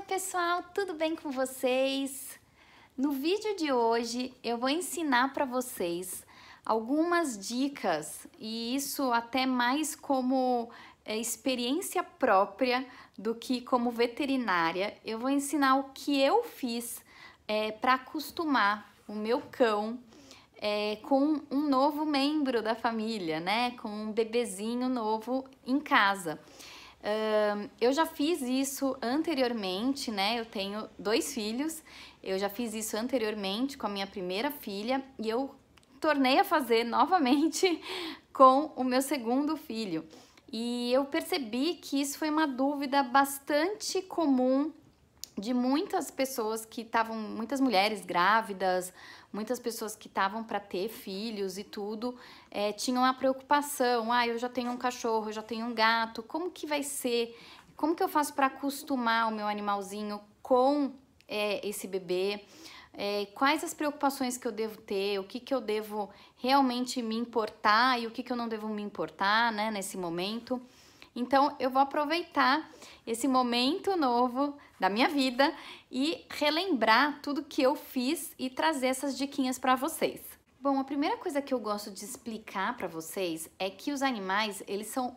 pessoal, tudo bem com vocês? No vídeo de hoje eu vou ensinar para vocês algumas dicas e isso até mais como experiência própria do que como veterinária. Eu vou ensinar o que eu fiz para acostumar o meu cão com um novo membro da família, né? Com um bebezinho novo em casa. Eu já fiz isso anteriormente, né? Eu tenho 2 filhos, eu já fiz isso anteriormente com a minha primeira filha e eu tornei a fazer novamente com o meu segundo filho. E eu percebi que isso foi uma dúvida bastante comum de muitas pessoas que estavam, muitas mulheres grávidas, muitas pessoas que estavam para ter filhos e tudo, tinham a preocupação, eu já tenho um cachorro, eu já tenho um gato, como que vai ser? Como que eu faço para acostumar o meu animalzinho com esse bebê? Quais as preocupações que eu devo ter? O que que eu devo realmente me importar e o que que eu não devo me importar, né, nesse momento? Então, eu vou aproveitar esse momento novo da minha vida e relembrar tudo que eu fiz e trazer essas diquinhas para vocês. Bom, a primeira coisa que eu gosto de explicar para vocês é que os animais, eles são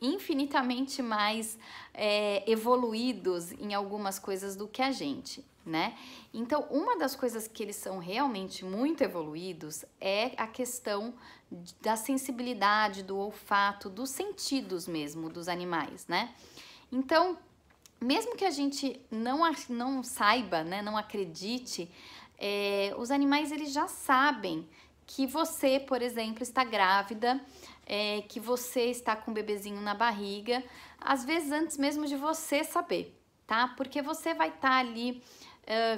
infinitamente mais evoluídos em algumas coisas do que a gente, né? Então, uma das coisas que eles são realmente muito evoluídos é a questão da sensibilidade, do olfato, dos sentidos mesmo dos animais, né? Então, mesmo que a gente não saiba, né, não acredite, os animais eles já sabem que você, por exemplo, está grávida, que você está com um bebezinho na barriga, às vezes antes mesmo de você saber, tá? Porque você vai estar ali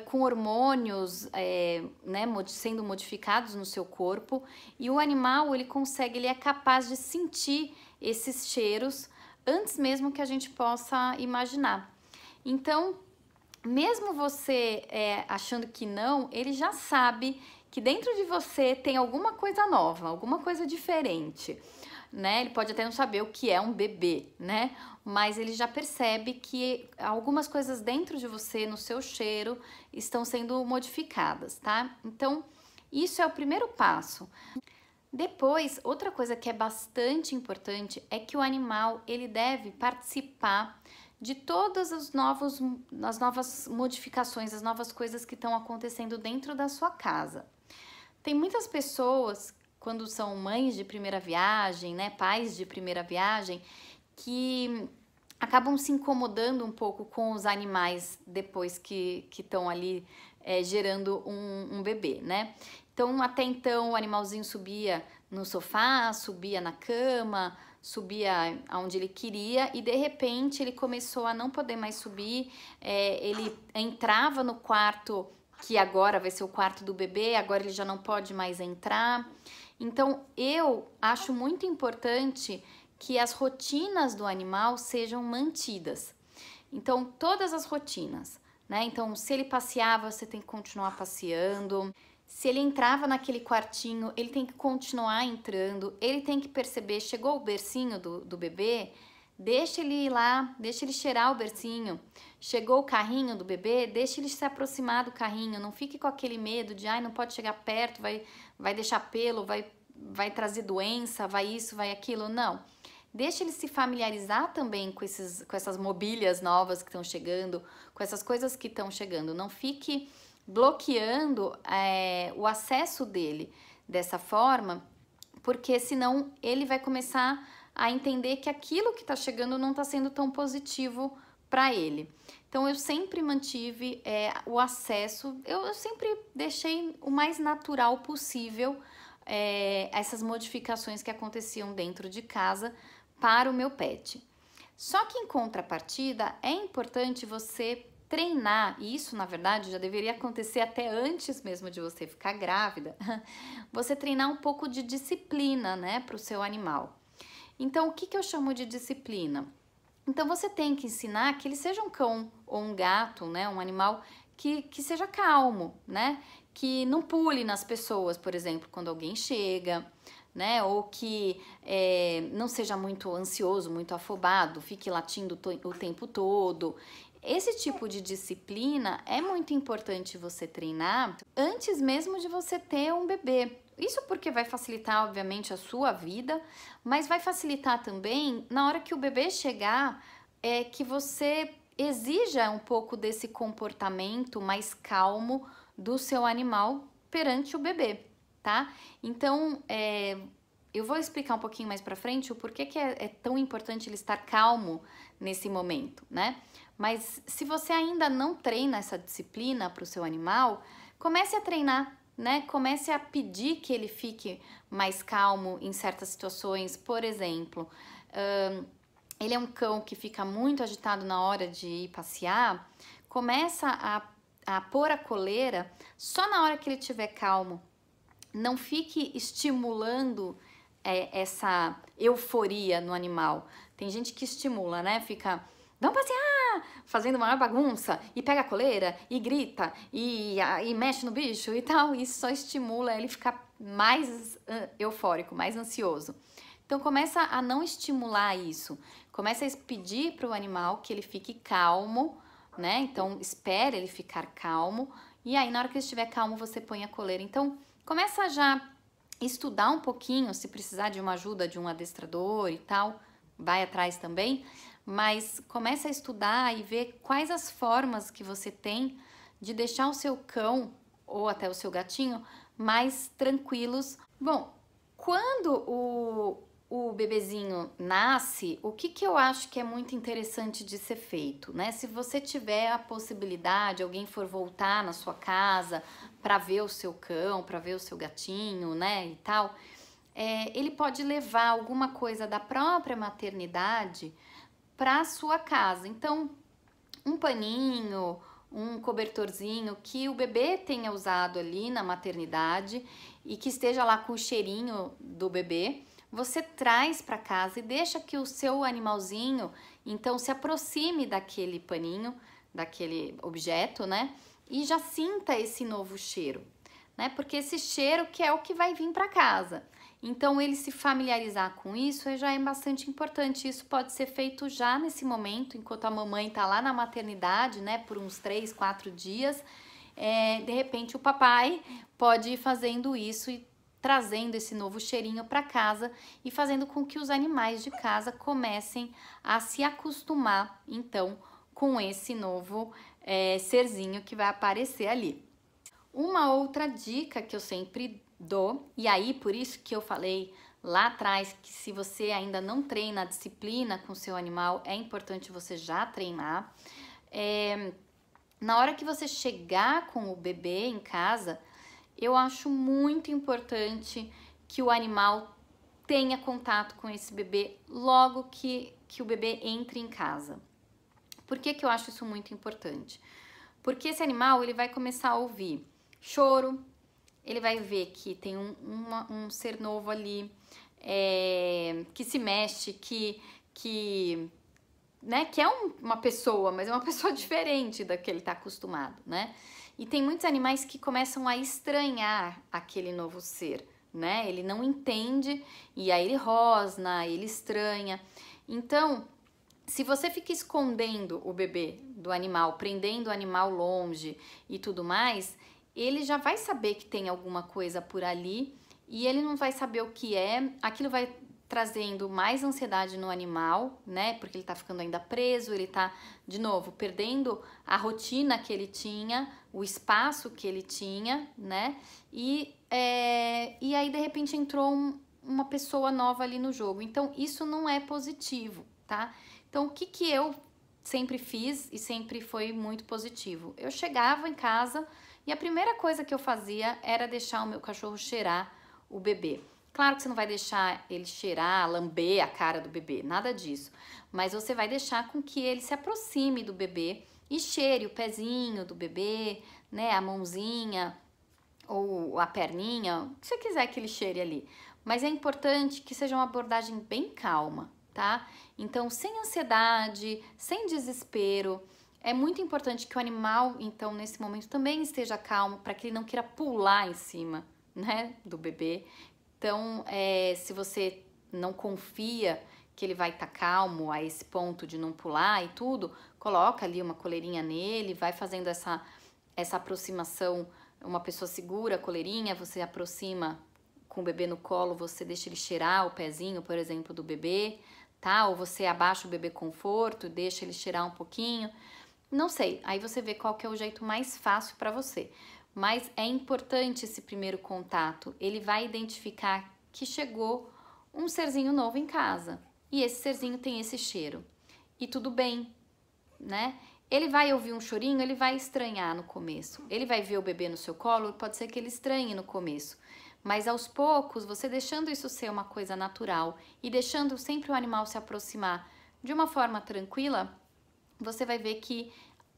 com hormônios né, sendo modificados no seu corpo e o animal ele é capaz de sentir esses cheiros antes mesmo que a gente possa imaginar. Então, mesmo você achando que não, ele já sabe que dentro de você tem alguma coisa nova, alguma coisa diferente, né? Ele pode até não saber o que é um bebê, né? Mas ele já percebe que algumas coisas dentro de você, no seu cheiro, estão sendo modificadas, tá? Então, isso é o primeiro passo. Depois, outra coisa que é bastante importante é que o animal, ele deve participar de todas as novas modificações, as novas coisas que estão acontecendo dentro da sua casa. Tem muitas pessoas, quando são mães de primeira viagem, né, pais de primeira viagem, que acabam se incomodando um pouco com os animais depois que estão ali gerando um bebê, né? Então, até então, o animalzinho subia no sofá, subia na cama, subia aonde ele queria e, de repente, ele começou a não poder mais subir, ele entrava no quarto, que agora vai ser o quarto do bebê, agora ele já não pode mais entrar. Então, eu acho muito importante que as rotinas do animal sejam mantidas. Então, todas as rotinas, né? Então, se ele passeava, você tem que continuar passeando. Se ele entrava naquele quartinho, ele tem que continuar entrando. Ele tem que perceber, chegou o bercinho do bebê, deixa ele ir lá, deixa ele cheirar o bercinho. Chegou o carrinho do bebê, deixa ele se aproximar do carrinho. Não fique com aquele medo de, não pode chegar perto, vai deixar pelo, vai trazer doença, vai isso, vai aquilo. Não. Deixa ele se familiarizar também com essas mobílias novas que estão chegando, com essas coisas que estão chegando. Não fique bloqueando o acesso dele dessa forma, porque senão ele vai começar a entender que aquilo que está chegando não está sendo tão positivo para ele. Então, eu sempre mantive o acesso, eu sempre deixei o mais natural possível essas modificações que aconteciam dentro de casa para o meu pet. Só que em contrapartida, é importante você treinar, e isso na verdade já deveria acontecer até antes mesmo de você ficar grávida, você treinar um pouco de disciplina, né, para o seu animal. Então, o que eu chamo de disciplina? Então, você tem que ensinar que ele seja um cão ou um gato, né, um animal que seja calmo, né, que não pule nas pessoas, por exemplo, quando alguém chega, né, ou que não seja muito ansioso, muito afobado, fique latindo o tempo todo. esse tipo de disciplina é muito importante você treinar antes mesmo de você ter um bebê. Isso porque vai facilitar, obviamente, a sua vida, mas vai facilitar também na hora que o bebê chegar, que você exija um pouco desse comportamento mais calmo do seu animal perante o bebê, tá? Então, eu vou explicar um pouquinho mais pra frente o porquê que é tão importante ele estar calmo nesse momento, né? Mas se você ainda não treina essa disciplina para o seu animal, comece a treinar, né? Comece a pedir que ele fique mais calmo em certas situações. Por exemplo, ele é um cão que fica muito agitado na hora de ir passear, começa a pôr a coleira só na hora que ele estiver calmo. Não fique estimulando essa euforia no animal. Tem gente que estimula, né? Fica, vamos passear, fazendo maior bagunça, e pega a coleira, e grita, e mexe no bicho e tal. Isso só estimula ele ficar mais eufórico, mais ansioso. Então começa a não estimular isso. Começa a pedir para o animal que ele fique calmo, né? Então espere ele ficar calmo. E aí na hora que ele estiver calmo, você põe a coleira. Então começa a já estudar um pouquinho, se precisar de uma ajuda de um adestrador e tal, vai atrás também, mas começa a estudar e ver quais as formas que você tem de deixar o seu cão ou até o seu gatinho mais tranquilos. Bom, quando o bebezinho nasce, o que eu acho que é muito interessante de ser feito, né? Se você tiver a possibilidade, alguém for voltar na sua casa para ver o seu cão, para ver o seu gatinho, né, e tal, ele pode levar alguma coisa da própria maternidade para sua casa. Então, um paninho, um cobertorzinho que o bebê tenha usado ali na maternidade e que esteja lá com o cheirinho do bebê, você traz para casa e deixa que o seu animalzinho, então, se aproxime daquele paninho, daquele objeto, né? E já sinta esse novo cheiro, né? Porque esse cheiro que é o que vai vir para casa. Então, ele se familiarizar com isso já é bastante importante. Isso pode ser feito já nesse momento, enquanto a mamãe tá lá na maternidade, né? Por uns 3, 4 dias. De repente, o papai pode ir fazendo isso e trazendo esse novo cheirinho para casa e fazendo com que os animais de casa comecem a se acostumar, então, com esse novo serzinho que vai aparecer ali. Uma outra dica que eu sempre dou, e aí por isso que eu falei lá atrás que se você ainda não treina a disciplina com seu animal, é importante você já treinar. Na hora que você chegar com o bebê em casa, eu acho muito importante que o animal tenha contato com esse bebê logo que o bebê entre em casa. Por que eu acho isso muito importante? Porque esse animal ele vai começar a ouvir choro, ele vai ver que tem um ser novo ali, que se mexe, que é uma pessoa, mas é uma pessoa diferente da que ele está acostumado, né? E tem muitos animais que começam a estranhar aquele novo ser, né? Ele não entende e aí ele rosna, ele estranha. Então, se você fica escondendo o bebê do animal, prendendo o animal longe e tudo mais, ele já vai saber que tem alguma coisa por ali e ele não vai saber o que é. Aquilo vai trazendo mais ansiedade no animal, né? Porque ele tá ficando ainda preso, ele tá, de novo, perdendo a rotina que ele tinha, o espaço que ele tinha, né? E aí, de repente, entrou uma pessoa nova ali no jogo. Então, isso não é positivo, tá? Então, o que eu sempre fiz e sempre foi muito positivo? Eu chegava em casa e a primeira coisa que eu fazia era deixar o meu cachorro cheirar o bebê. Claro que você não vai deixar ele cheirar, lamber a cara do bebê, nada disso. Mas você vai deixar com que ele se aproxime do bebê e cheire o pezinho do bebê, né, a mãozinha ou a perninha, o que você quiser que ele cheire ali. Mas é importante que seja uma abordagem bem calma, tá? Então, sem ansiedade, sem desespero. É muito importante que o animal, então, nesse momento também esteja calmo para que ele não queira pular em cima, né, do bebê. Então, se você não confia que ele vai estar calmo a esse ponto de não pular e tudo, coloca ali uma coleirinha nele, vai fazendo essa aproximação, uma pessoa segura a coleirinha, você aproxima com o bebê no colo, você deixa ele cheirar o pezinho, por exemplo, do bebê, tá? Ou você abaixa o bebê conforto, deixa ele cheirar um pouquinho. Não sei, aí você vê qual que é o jeito mais fácil para você. Mas é importante esse primeiro contato, ele vai identificar que chegou um serzinho novo em casa e esse serzinho tem esse cheiro. E tudo bem, né? Ele vai ouvir um chorinho, ele vai estranhar no começo. Ele vai ver o bebê no seu colo, pode ser que ele estranhe no começo. Mas aos poucos, você deixando isso ser uma coisa natural e deixando sempre o animal se aproximar de uma forma tranquila, você vai ver que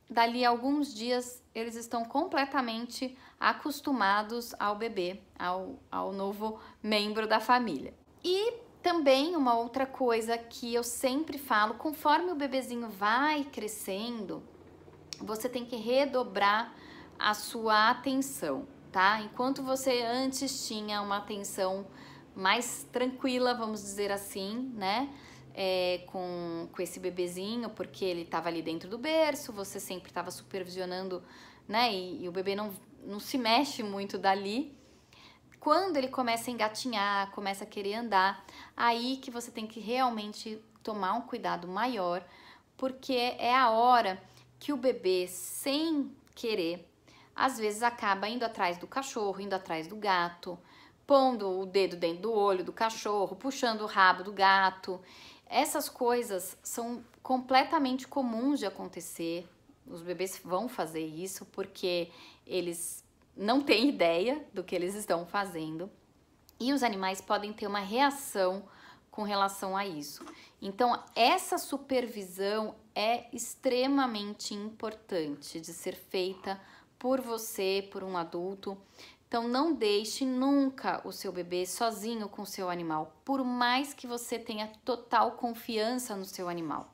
dali a alguns dias eles estão completamente acostumados ao bebê, ao novo membro da família. E também uma outra coisa que eu sempre falo, conforme o bebezinho vai crescendo, você tem que redobrar a sua atenção, tá? Enquanto você antes tinha uma atenção mais tranquila, vamos dizer assim, né? Com esse bebezinho, porque ele estava ali dentro do berço, você sempre estava supervisionando, né? E o bebê não se mexe muito dali. Quando ele começa a engatinhar, começa a querer andar, aí que você tem que realmente tomar um cuidado maior, porque é a hora que o bebê, sem querer, às vezes acaba indo atrás do cachorro, indo atrás do gato, pondo o dedo dentro do olho do cachorro, puxando o rabo do gato. Essas coisas são completamente comuns de acontecer. Os bebês vão fazer isso porque eles não têm ideia do que eles estão fazendo. E os animais podem ter uma reação com relação a isso. Então, essa supervisão é extremamente importante de ser feita por você, por um adulto. Então, não deixe nunca o seu bebê sozinho com o seu animal, por mais que você tenha total confiança no seu animal,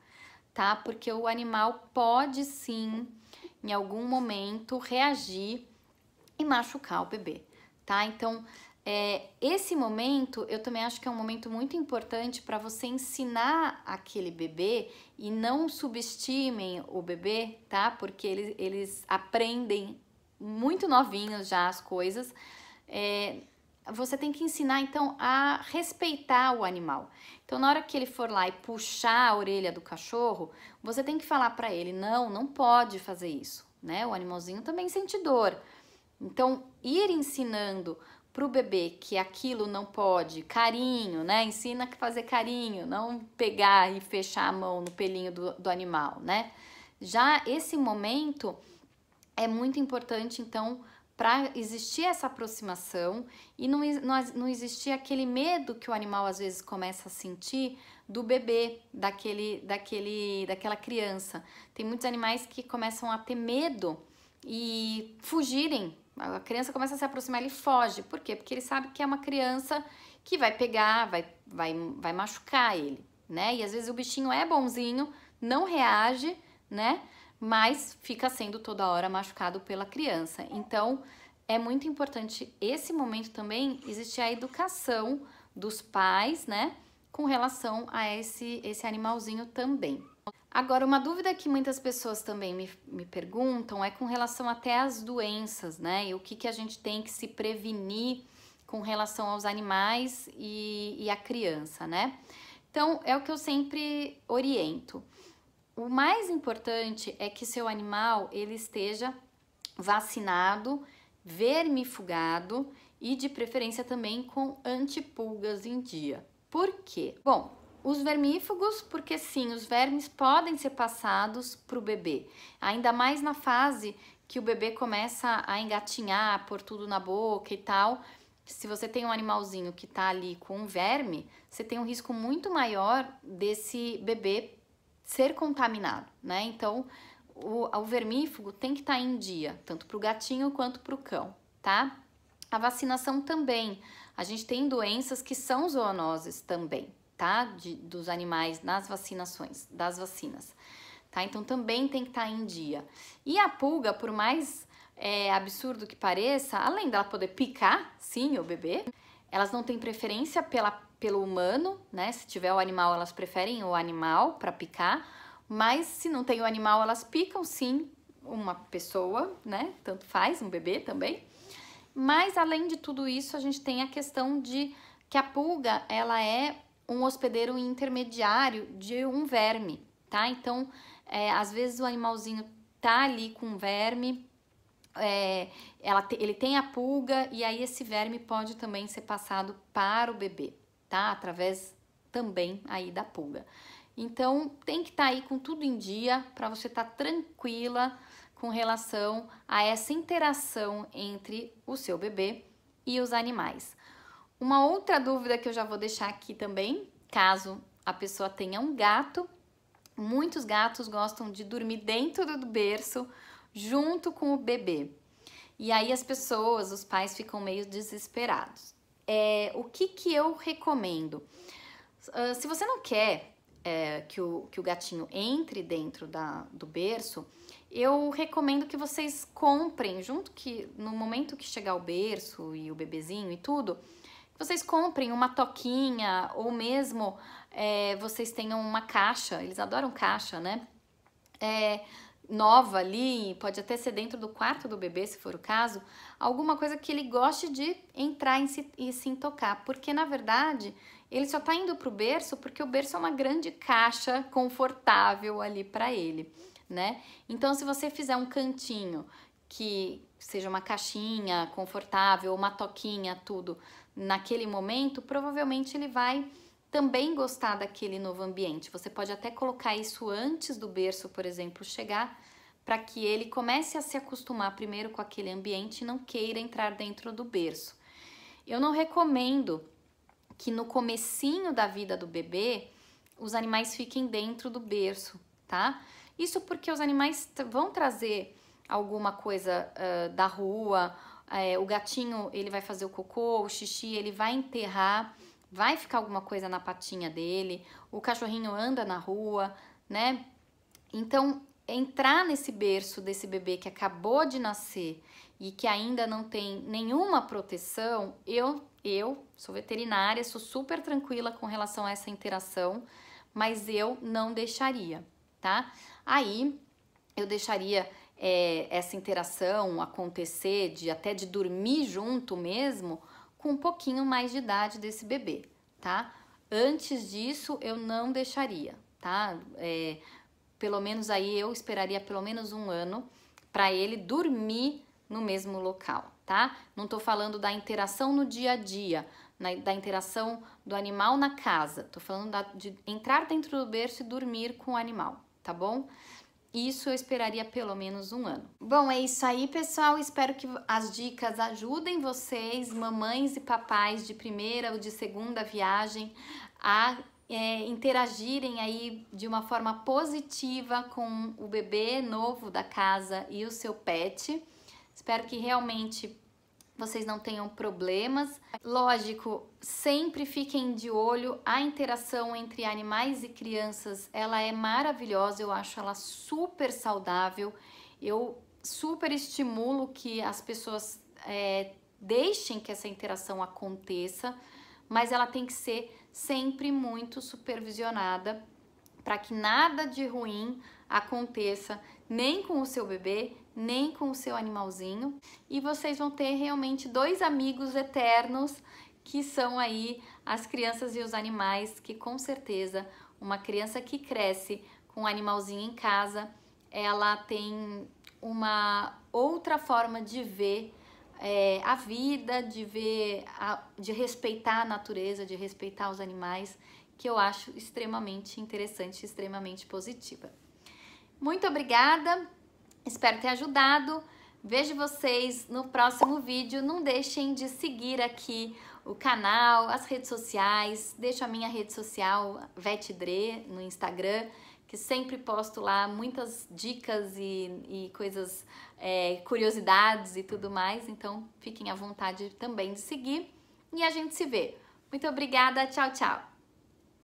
tá? Porque o animal pode sim, em algum momento, reagir e machucar o bebê, tá? Então, esse momento, eu também acho que é um momento muito importante para você ensinar aquele bebê e não subestimem o bebê, tá? Porque eles aprendem muito novinhos já as coisas. Você tem que ensinar, então, a respeitar o animal. Então, na hora que ele for lá e puxar a orelha do cachorro, você tem que falar para ele, não pode fazer isso, né? O animalzinho também sente dor. Então, ir ensinando para o bebê que aquilo não pode, carinho, né? Ensina a fazer carinho, não pegar e fechar a mão no pelinho do animal, né? Já esse momento é muito importante, então, para existir essa aproximação e não existir aquele medo que o animal às vezes começa a sentir do bebê, daquela criança. Tem muitos animais que começam a ter medo e fugirem. A criança começa a se aproximar, ele foge. Por quê? Porque ele sabe que é uma criança que vai pegar, vai machucar ele, né? E às vezes o bichinho é bonzinho, não reage, né? Mas fica sendo toda hora machucado pela criança. Então, é muito importante esse momento também, existir a educação dos pais, né? Com relação a esse animalzinho também. Agora, uma dúvida que muitas pessoas também me perguntam é com relação até às doenças, né? E o que a gente tem que se prevenir com relação aos animais e à criança, né? Então, é o que eu sempre oriento. O mais importante é que seu animal ele esteja vacinado, vermifugado e de preferência também com antipulgas em dia. Por quê? Bom, os vermífugos, porque sim, os vermes podem ser passados para o bebê, ainda mais na fase que o bebê começa a engatinhar, pôr tudo na boca e tal. Se você tem um animalzinho que tá ali com um verme, você tem um risco muito maior desse bebê ser contaminado, né? Então, o vermífugo tem que estar em dia, tanto para o gatinho quanto para o cão, tá? A vacinação também. A gente tem doenças que são zoonoses também, tá? Dos animais nas vacinações, das vacinas, tá? Então, também tem que estar em dia. E a pulga, por mais absurdo que pareça, além dela poder picar, sim, o bebê, elas não têm preferência pelo humano, né? Se tiver o animal, elas preferem o animal para picar, mas se não tem o animal, elas picam sim uma pessoa, né? Tanto faz, um bebê também. Mas além de tudo isso, a gente tem a questão de que a pulga, ela é um hospedeiro intermediário de um verme, tá? Então, às vezes o animalzinho tá ali com um verme, ele tem a pulga e aí esse verme pode também ser passado para o bebê, tá? Através também aí da pulga. Então, tem que estar aí com tudo em dia para você estar tranquila com relação a essa interação entre o seu bebê e os animais. Uma outra dúvida que eu já vou deixar aqui também, caso a pessoa tenha um gato, muitos gatos gostam de dormir dentro do berço junto com o bebê. E aí as pessoas, os pais ficam meio desesperados. O que eu recomendo? Se você não quer que o gatinho entre dentro do berço, eu recomendo que vocês comprem, no momento que chegar o berço e o bebezinho e tudo, vocês comprem uma toquinha ou mesmo vocês tenham uma caixa, eles adoram caixa, né? Nova ali, pode até ser dentro do quarto do bebê, se for o caso, alguma coisa que ele goste de entrar e se tocar, porque na verdade ele só tá indo pro berço porque o berço é uma grande caixa confortável ali para ele, né? Então, se você fizer um cantinho que seja uma caixinha confortável, uma toquinha, tudo naquele momento, provavelmente ele vai também gostar daquele novo ambiente. Você pode até colocar isso antes do berço, por exemplo, chegar, para que ele comece a se acostumar primeiro com aquele ambiente e não queira entrar dentro do berço. Eu não recomendo que no comecinho da vida do bebê os animais fiquem dentro do berço, tá? Isso porque os animais vão trazer alguma coisa da rua, o gatinho ele vai fazer o cocô, o xixi, ele vai enterrar, vai ficar alguma coisa na patinha dele, o cachorrinho anda na rua, né? Então, entrar nesse berço desse bebê que acabou de nascer e que ainda não tem nenhuma proteção, eu sou veterinária, sou super tranquila com relação a essa interação, mas eu não deixaria, tá? Aí, eu deixaria essa interação acontecer, até de dormir junto mesmo, com um pouquinho mais de idade desse bebê, tá? Antes disso, eu não deixaria, tá? Pelo menos aí eu esperaria pelo menos um ano para ele dormir no mesmo local, tá? Não tô falando da interação no dia a dia, da interação do animal na casa. Tô falando de entrar dentro do berço e dormir com o animal, tá bom? Isso eu esperaria pelo menos um ano. Bom, é isso aí, pessoal. Espero que as dicas ajudem vocês, mamães e papais de primeira ou de segunda viagem, a interagirem aí de uma forma positiva com o bebê novo da casa e o seu pet. Espero que realmente vocês não tenham problemas. Lógico, sempre fiquem de olho, a interação entre animais e crianças, ela é maravilhosa, eu acho ela super saudável, eu super estimulo que as pessoas deixem que essa interação aconteça, mas ela tem que ser sempre muito supervisionada para que nada de ruim aconteça nem com o seu bebê, nem com o seu animalzinho, e vocês vão ter realmente dois amigos eternos, que são aí as crianças e os animais, que com certeza uma criança que cresce com um animalzinho em casa, ela tem uma outra forma de ver a vida, de respeitar a natureza, de respeitar os animais, que eu acho extremamente interessante, extremamente positiva. Muito obrigada, espero ter ajudado. Vejo vocês no próximo vídeo. Não deixem de seguir aqui o canal, as redes sociais. Deixo a minha rede social, VetDre, no Instagram, que sempre posto lá muitas dicas e coisas, curiosidades e tudo mais. Então, fiquem à vontade também de seguir. E a gente se vê. Muito obrigada, tchau, tchau!